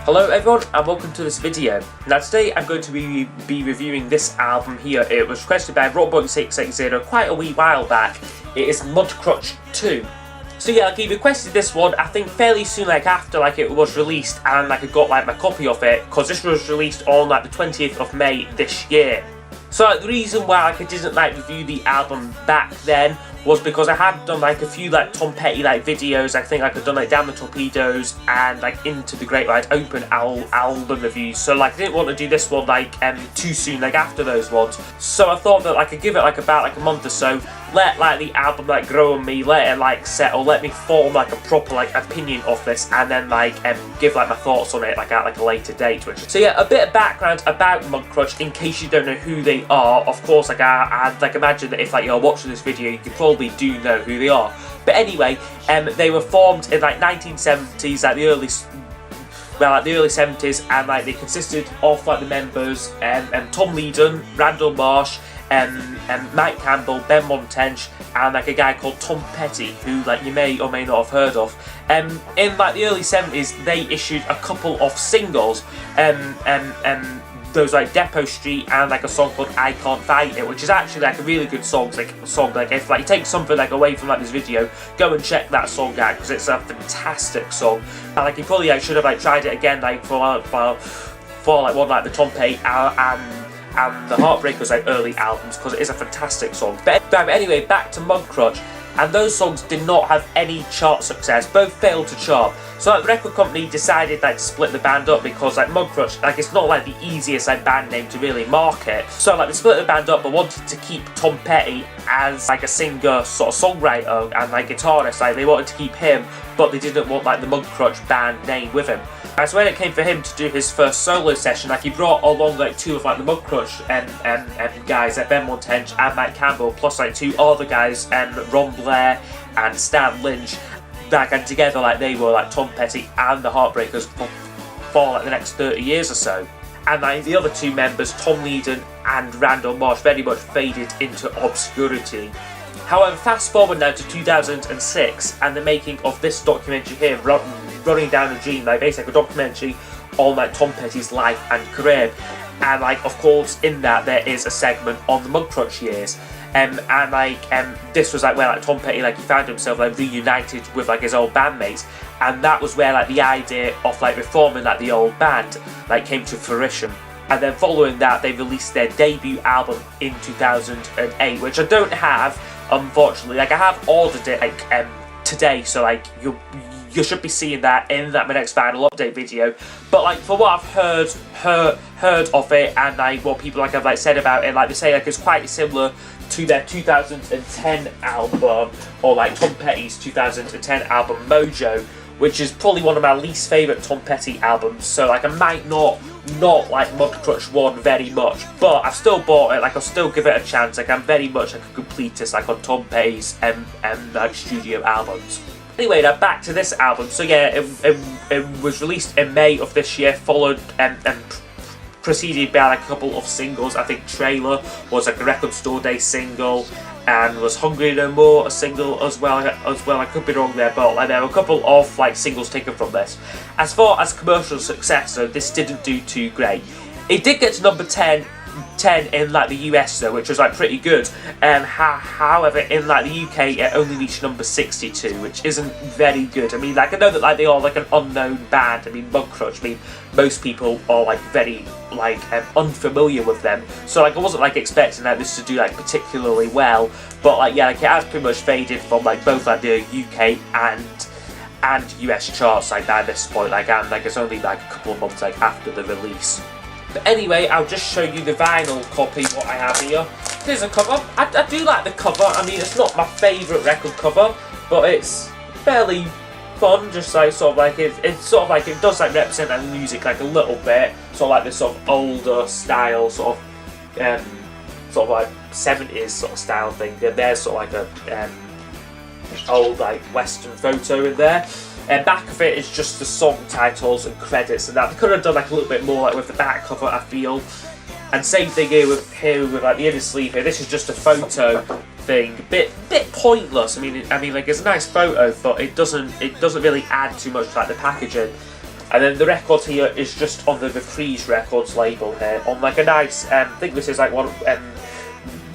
Hello everyone and welcome to this video. Now today I'm going to be reviewing this album here. It was requested by Rockboy660 quite a wee while back. It is Mudcrutch 2. So yeah, he requested this one I think fairly soon after it was released, and I got my copy of it because this was released on the 20th of May this year. So the reason why I didn't review the album back then was because I had done a few Tom Petty videos. I think I had done Down the Torpedoes and Into the Great Wide Open album reviews. So I didn't want to do this one too soon after those ones. So I thought that I could give it about a month or so, let the album grow on me, let it settle, let me form a proper opinion of this, and then give my thoughts on it at a later date. So yeah, a bit of background about Mudcrutch in case you don't know who they are. Of course, I'd imagine that if you're watching this video, you probably do know who they are. But anyway, they were formed in 1970s, the early 70s, and they consisted of the members Tom Leedon, Randall Marsh, Mike Campbell, Ben Montench, and a guy called Tom Petty, who you may or may not have heard of. In the early 70s, they issued a couple of singles. Those Depot Street and a song called I Can't Fight It, which is actually a really good song. If you take something away from this video, go and check that song out because it's a fantastic song. And you probably should have tried it again for one the Tom Petty and the Heartbreakers early albums, because it is a fantastic song. But anyway, back to Mudcrutch. And those songs did not have any chart success. Both failed to chart. So the record company decided to split the band up because Mudcrutch, it's not the easiest band name to really market. So they split the band up but wanted to keep Tom Petty as a singer, songwriter and guitarist. They wanted to keep him, but they didn't want the Mudcrutch band name with him. So when it came for him to do his first solo session, he brought along two of the Mudcrutch guys, Ben Montench and Mike Campbell, plus two other guys, Ron Blair and Stan Lynch. And together they were Tom Petty and the Heartbreakers for the next 30 years or so. And the other two members, Tom Leedon and Randall Marsh, very much faded into obscurity. However, fast forward now to 2006 and the making of this documentary here, Running Down a Dream, basically a documentary on Tom Petty's life and career. And of course in that there is a segment on the Mudcrutch years. This was where Tom Petty he found himself reunited with his old bandmates, and that was where the idea of reforming the old band came to fruition. And then following that, they released their debut album in 2008, which I don't have, unfortunately. I have ordered it today, so you should be seeing that in my next final update video. But for what I've heard of it, and what people have said about it, they say it's quite similar to their 2010 album, or Tom Petty's 2010 album Mojo, which is probably one of my least favourite Tom Petty albums. So I might not like Mudcrutch 1 very much, but I've still bought it. I'll still give it a chance. I'm very much a completist on Tom Petty's studio albums. Anyway, now back to this album. So yeah, it was released in May of this year, followed and preceded by a couple of singles. I think Trailer was a Record Store Day single, and was Hungry No More a single as well. I could be wrong there, but there were a couple of singles taken from this. As far as commercial success though, this didn't do too great. It did get to number 10 in the US though, which was pretty good. However, in the UK it only reached number 62, which isn't very good. I mean, I know that they are an unknown band. I mean, Mudcrutch, most people are very unfamiliar with them, so I wasn't expecting this to do particularly well. But yeah, it has pretty much faded from both the UK and US charts by this point. And it's only a couple of months after the release. But anyway, I'll just show you the vinyl copy, what I have here. Here's a cover. I do like the cover. I mean, it's not my favourite record cover, but it's fairly fun. Just it does represent the music a little bit. This older style, 70s style thing. There's a old western photo in there. And back of it is just the song titles and credits, and that they could have done a little bit more with the back cover, I feel. And same thing here with the inner sleeve here. This is just a photo thing, bit pointless. I mean, it's a nice photo, but it doesn't really add too much to the packaging. And then the record here is just on the Reprise Records label here, on like a nice, I think this is like one,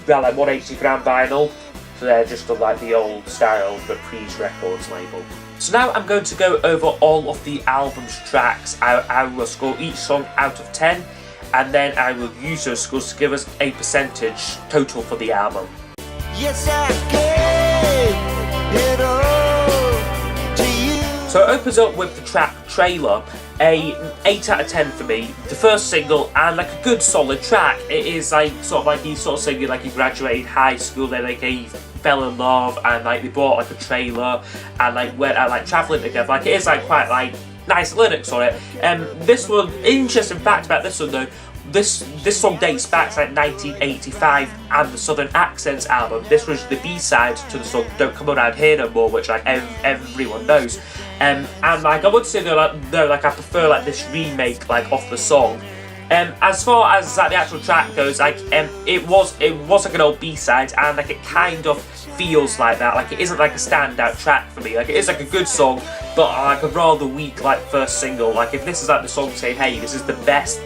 well, like 180-gram vinyl. So they're just on like the old style Reprise Records label. So now I'm going to go over all of the album's tracks. I will score each song out of 10, and then I will use those scores to give us a percentage total for the album. Yes, I gave it all to you. So it opens up with the track Trailer, a 8 out of 10 for me. The first single, and like a good solid track. It is like sort of like he's sort of singing like he graduated high school, then like he fell in love, and like they bought like a trailer, and like went out like travelling together. Like it is like quite like nice lyrics on it. This one, interesting fact about this one though, this song dates back to like 1985 and the Southern Accents album. This was the B-side to the song Don't Come Around Here No More, which like everyone knows. And like I would say though, like I prefer like this remake like of the song. As far as like the actual track goes, like it was like an old B-side, and like it kind of feels like that. Like it isn't like a standout track for me. Like it is like a good song, but like a rather weak like first single. Like if this is like the song saying, hey, this is the best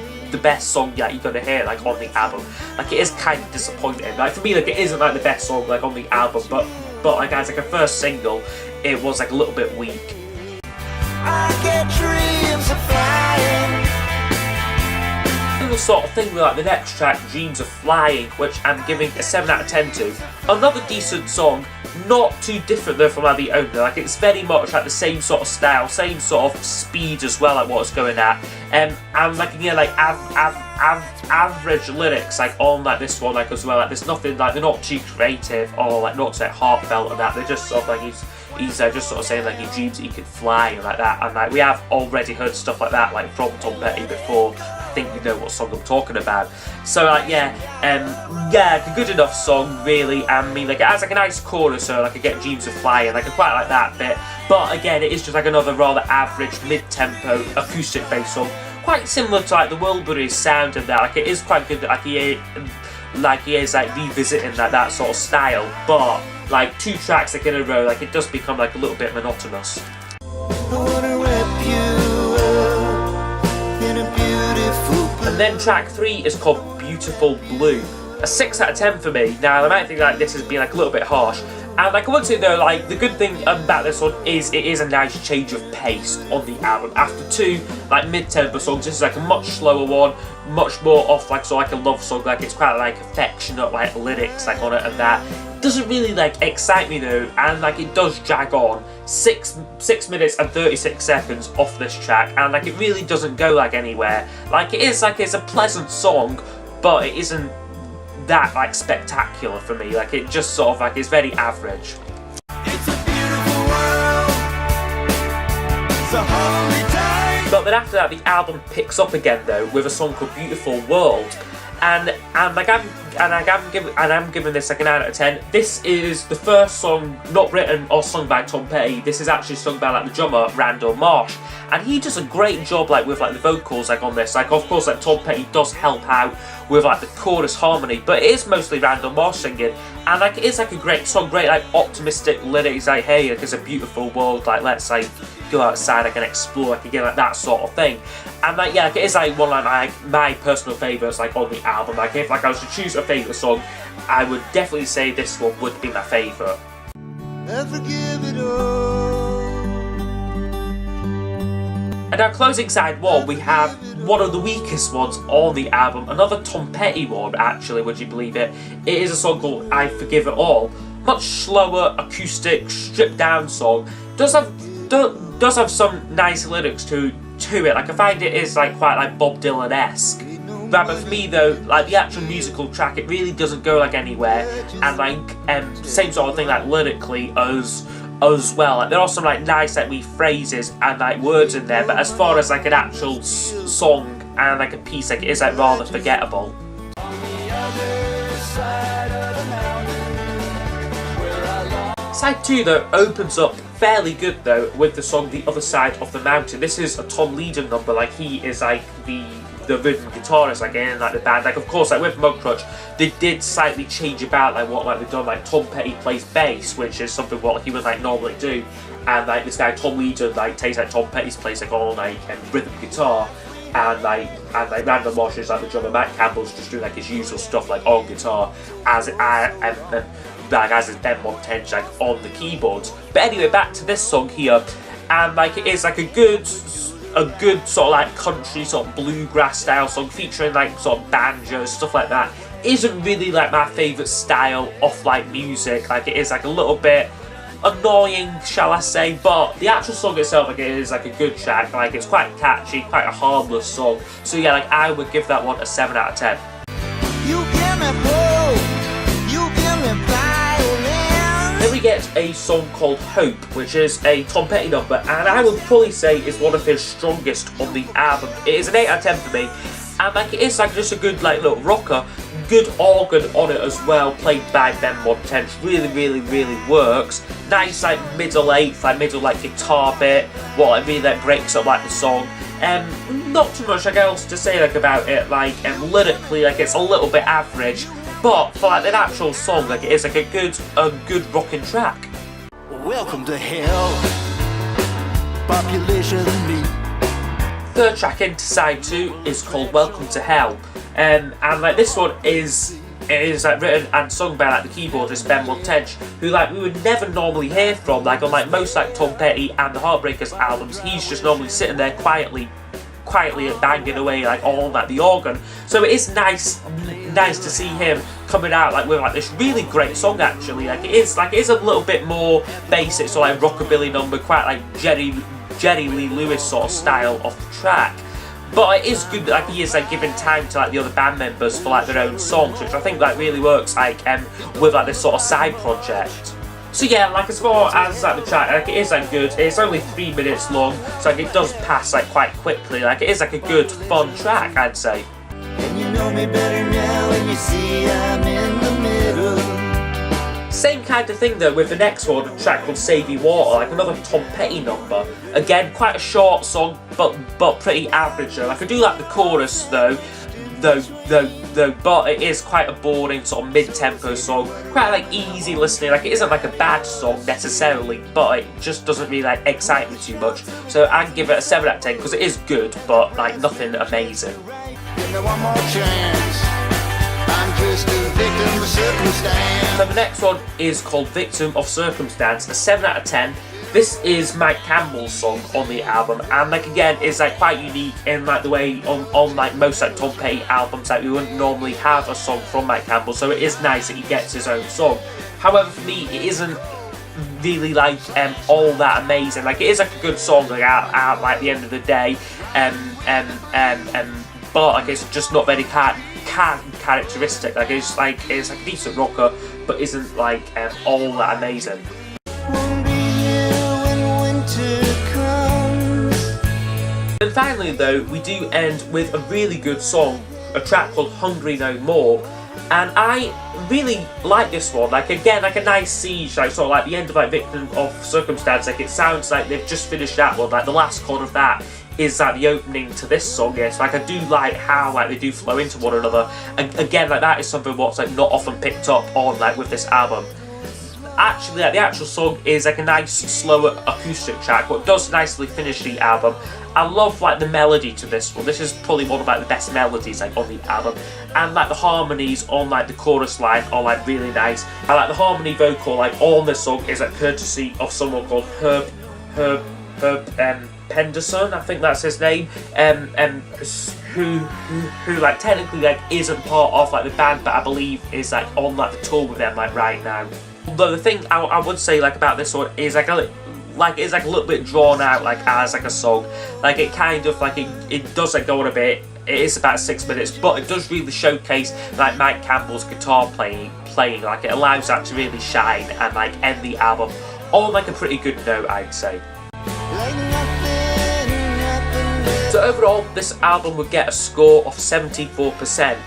song that you're gonna hear like on the album, like it is kind of disappointing. Like for me, like it isn't like the best song like on the album, but like as like a first single, it was like a little bit weak. I get dreams of flying. Similar sort of thing with like the next track, Dreams of Flying, which I'm giving a 7 out of 10 to. Another decent song, not too different though from the owner. Like it's very much like the same sort of style, same sort of speed as well, like what it's going at. And like again, like average lyrics like on like this one, like as well. Like there's nothing like, they're not too creative or like not like heartfelt and that. They're just sort of like he's just sort of saying like he dreams that he could fly and like that. And like we have already heard stuff like that like from Tom Petty before. I think you know what song I'm talking about. So like yeah, a good enough song really. I mean like it has like a nice chorus, so like I get Dreams of Flying, like I quite like that bit. But again, it is just like another rather average mid-tempo acoustic bass song, quite similar to like the Wilburys sound and that. Like it is quite good that like he is like revisiting that sort of style. But like 2 tracks like in a row, like it does become like a little bit monotonous. And then track 3 is called Beautiful Blue, a 6 out of 10 for me. Now I might think like this has been like a little bit harsh, and like I would say though, like the good thing about this one is it is a nice change of pace on the album. After 2 like mid-tempo songs, this is like a much slower one, much more off like so like a love song. Like it's quite like affectionate like lyrics like on it and that. Doesn't really like excite me though, and like it does drag on. 6 minutes and 36 seconds off this track, and like it really doesn't go like anywhere. Like it is like it's a pleasant song, but it isn't that like spectacular for me. Like it just sort of like is very average. It's a beautiful world. It's a holy time. But then after that, the album picks up again though with a song called Beautiful World, and I'm giving this like an 9 out of 10. This is the first song not written or sung by Tom Petty. This is actually sung by like the drummer Randall Marsh, and he does a great job like with like the vocals like on this. Like of course like Tom Petty does help out with like the chorus harmony, but it is mostly Randall Marsh singing, and like it is like a great song, great like optimistic lyrics like hey, like it's a beautiful world, like let's like go outside, I can explore, like again like that sort of thing. And like yeah, like, it is like one of like my personal favourites like on the album. Like if like I was to choose a favourite song, I would definitely say this one would be my favourite. Never give it all. And our closing side one, we have one of the weakest ones on the album, another Tom Petty one actually, would you believe it? It is a song called I Forgive It All. Much slower, acoustic, stripped down song. Does have some nice lyrics to it. Like I find it is like quite like Bob Dylan-esque. But for me though, like the actual musical track, it really doesn't go like anywhere, and like same sort of thing like lyrically as well. Like there are some like nice like wee phrases and like words in there, but as far as like an actual song and like a piece, like it is like rather forgettable. Side 2 though opens up fairly good though with the song The Other Side of the Mountain. This is a Tom Leader number. Like he is like the the rhythm guitarist like in like the band. Like of course like with Mudcrutch they did slightly change about like what like they've done. Like Tom Petty plays bass, which is something what he would like normally do, and like this guy Tom Leadon like takes like Tom Petty's place like all like rhythm guitar, and Randall Marsh is like the drummer. Matt Campbell's just doing like his usual stuff like on guitar, as is Ben Montaigne like on the keyboards. But anyway, back to this song here, and like it is like a good sort of like country sort of bluegrass style song featuring like sort of banjos, stuff like that. Isn't really like my favourite style of like music. Like it is like a little bit annoying, shall I say, but the actual song itself like it is like a good track. Like it's quite catchy, quite a harmless song. So yeah, like I would give that one a 7 out of 10. You give me hope, you give me violence. Then we get a song called Hope, which is a Tom Petty number, and I would probably say is one of his strongest on the album. It is an 8 out of 10 for me, and like it is like just a good like little rocker. Good organ on it as well, played by Ben Montaigne. Really works. Nice like middle guitar bit, what like really like breaks up like the song. Not too much like else to say like about it. Like lyrically, like it's a little bit average, but for like the actual song, like it is like a good rocking track. Welcome to hell, population of me. Third track into side 2 is called Welcome to Hell, and like this one is like written and sung by like the keyboardist Ben Montaigne, who like we would never normally hear from. Like on like most like Tom Petty and the Heartbreakers albums, he's just normally sitting there quietly banging away like all like the organ. So it is nice to see him coming out like with like this really great song actually. Like it is a little bit more basic, so like rockabilly number, quite like Jerry Lee Lewis sort of style of the track. But it is good that like he is like giving time to like the other band members for like their own songs, which I think like really works like with like this sort of side project. So yeah, like as far as like the track, like it is like good. It's only 3 minutes long, so like it does pass like quite quickly. Like it is like a good fun track, I'd say. And you know me better now when you see I'm in the middle. Same kind of thing though with the next one, a track called Save You Water, like another Tom Petty number. Again, quite a short song, but pretty average though. Like I do like the chorus though, but it is quite a boring sort of mid-tempo song. Quite like easy listening. Like it isn't like a bad song necessarily, but it just doesn't really like excite me too much. So I'd give it a 7 out of 10 because it is good, but like nothing amazing. Give me one more chance. I'm just a victim of circumstance. So the next one is called Victim of Circumstance, a 7 out of 10. This is Mike Campbell's song on the album, and like again is like quite unique in like the way on like most like Tom Petty albums like we wouldn't normally have a song from Mike Campbell, so it is nice that he gets his own song. However, for me it isn't really like all that amazing. Like it is like a good song like out like the end of the day, but like it's just not very characteristic. Like it's like a decent rocker, but isn't like all that amazing. And finally though, we do end with a really good song, a track called Hungry No More, and I really like this one. Like again, like a nice siege, like sort of like the end of like Victim of Circumstance. Like it sounds like they've just finished that one. Like the last chord of that is like the opening to this song. Yes, like I do like how like they do flow into one another. And again, like that is something what's like not often picked up on like with this album. Actually, like the actual song is like a nice slower acoustic track, but it does nicely finish the album. I love like the melody to this one. This is probably one of like the best melodies like on the album, and like the harmonies on like the chorus line are like really nice. I like the harmony vocal like on this song is like courtesy of someone called Herb Penderson, I think that's his name, who like technically like isn't part of like the band, but I believe is like on like the tour with them like right now. Although the thing I would say like about this one is like it's like a little bit drawn out like as like a song. Like it kind of like it does like go on a bit. It is about 6 minutes, but it does really showcase like Mike Campbell's guitar playing. Like it allows that to really shine and like end the album on like a pretty good note, I'd say. So overall, this album would get a score of 74%.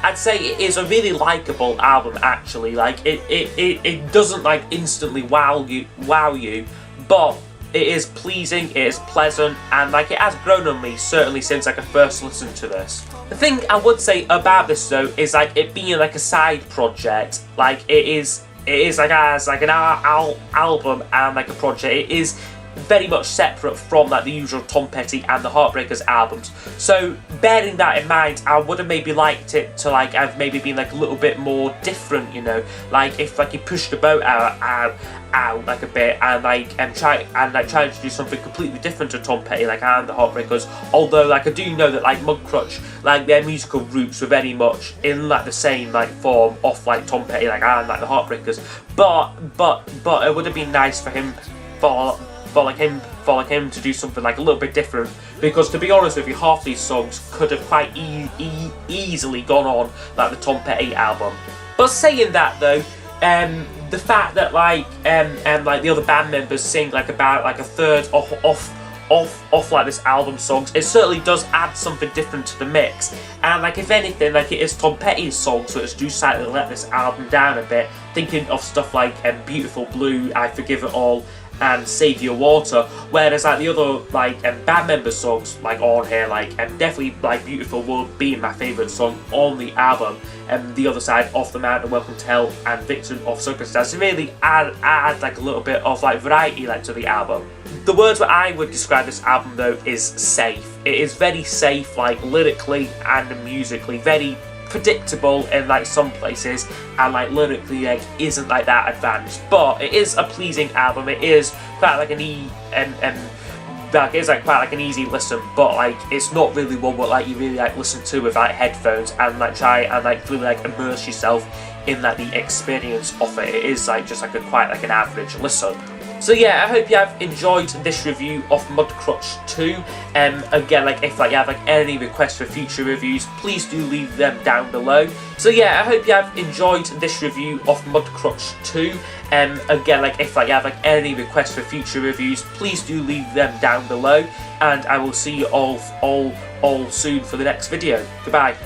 I'd say it is a really likeable album actually. Like it doesn't like instantly wow you, but it is pleasing, it is pleasant, and like it has grown on me certainly since like I first listened to this. The thing I would say about this though is like it being like a side project. Like it is like as like an album and like a project. It is very much separate from like the usual Tom Petty and the Heartbreakers albums. So bearing that in mind, I would have maybe liked it to like have maybe been like a little bit more different, you know, like if like he pushed the boat out like a bit and like trying to do something completely different to Tom Petty like and the Heartbreakers. Although like I do know that like Mudcrutch, like their musical roots were very much in like the same like form of like Tom Petty like and like the Heartbreakers. But it would have been nice for him for him to do something like a little bit different, because to be honest with you, half these songs could have quite easily gone on like the Tom Petty album. But saying that though, the fact that like the other band members sing like about like a third off like this album songs, it certainly does add something different to the mix. And like if anything, like it is Tom Petty's songs which do slightly let this album down a bit, thinking of stuff like Beautiful Blue, I Forgive It All, and Save Your Water, whereas like the other like band member songs like on here, like definitely like Beautiful would be my favourite song on the album, and The Other Side, Off the Mountain, Welcome to Hell, and Victim of Circumstance really add like a little bit of like variety like to the album. The words that I would describe this album though is safe. It is very safe, like lyrically and musically, very predictable in like some places, and like lyrically like isn't like that advanced, but it is a pleasing album. It is quite like quite like an easy listen, but like it's not really one what like you really like listen to with like headphones and like try and like really like immerse yourself in like the experience of it. It is like just like a quite like an average listen. So yeah, I hope you have enjoyed this review of Mudcrutch 2. Again, like if like you have like any requests for future reviews, please do leave them down below. So yeah, I hope you have enjoyed this review of Mudcrutch 2. Again, like if like you have like any requests for future reviews, please do leave them down below, and I will see you all soon for the next video. Goodbye.